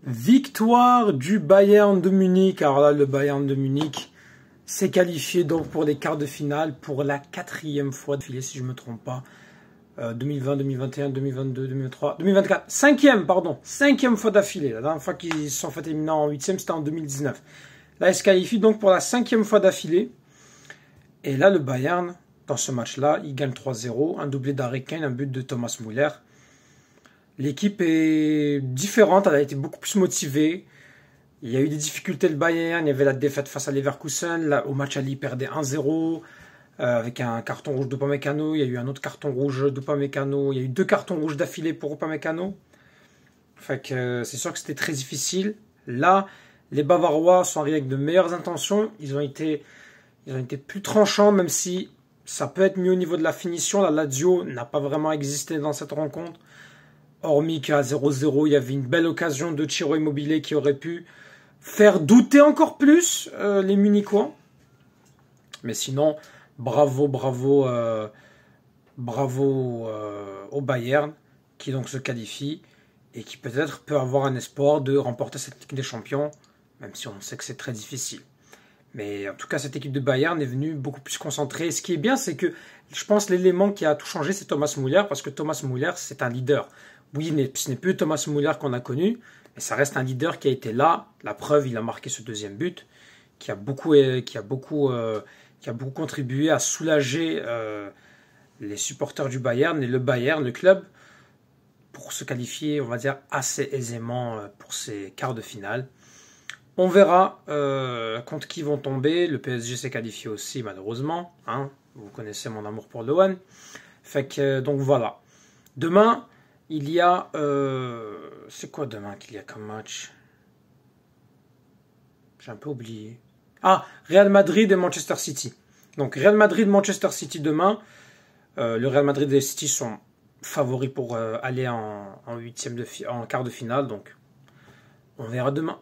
Victoire du Bayern de Munich. Alors là, le Bayern de Munich s'est qualifié donc pour les quarts de finale pour la 4e fois d'affilée, si je ne me trompe pas. 2020, 2021, 2022, 2023, 2024. 5e fois d'affilée. La dernière fois qu'ils se sont fait éliminer en 8e, c'était en 2019. Là, ils se qualifient donc pour la 5e fois d'affilée. Et là, le Bayern, dans ce match-là, il gagne 3-0. Un doublé d'Harry Kane, un but de Thomas Müller. L'équipe est différente, elle a été beaucoup plus motivée. Il y a eu des difficultés le Bayern, il y avait la défaite face à Leverkusen. Là, au match aller, il perdait 1-0 avec un carton rouge d'Upamecano. Il y a eu un autre carton rouge d'Upamecano. Il y a eu 2 cartons rouges d'affilée pour Upamecano. Fait que c'est sûr que c'était très difficile. Là, les Bavarois sont arrivés avec de meilleures intentions. Ils ont été plus tranchants, même si ça peut être mieux au niveau de la finition. La Lazio n'a pas vraiment existé dans cette rencontre. Hormis qu'à 0-0, il y avait une belle occasion de Ciro Immobile qui aurait pu faire douter encore plus les Munichois. Mais sinon, bravo au Bayern qui donc se qualifie et qui peut-être peut avoir un espoir de remporter cette Ligue des Champions, même si on sait que c'est très difficile. Mais en tout cas, cette équipe de Bayern est venue beaucoup plus concentrée. Ce qui est bien, c'est que je pense l'élément qui a tout changé, c'est Thomas Müller, parce que Thomas Müller, c'est un leader. Oui, ce n'est plus Thomas Müller qu'on a connu, mais ça reste un leader qui a été là. La preuve, il a marqué ce 2e but, qui a beaucoup contribué à soulager les supporters du Bayern et le Bayern, le club, pour se qualifier, on va dire, assez aisément pour ces quarts de finale. On verra contre qui vont tomber. Le PSG s'est qualifié aussi, malheureusement. Hein. Vous connaissez mon amour pour le One. Fait que, donc voilà. Demain, il y a... c'est quoi demain qu'il y a comme match? J'ai un peu oublié. Ah, Real Madrid et Manchester City. Donc Real Madrid-Manchester City demain. Le Real Madrid et le City sont favoris pour aller en quart de finale. Donc on verra demain.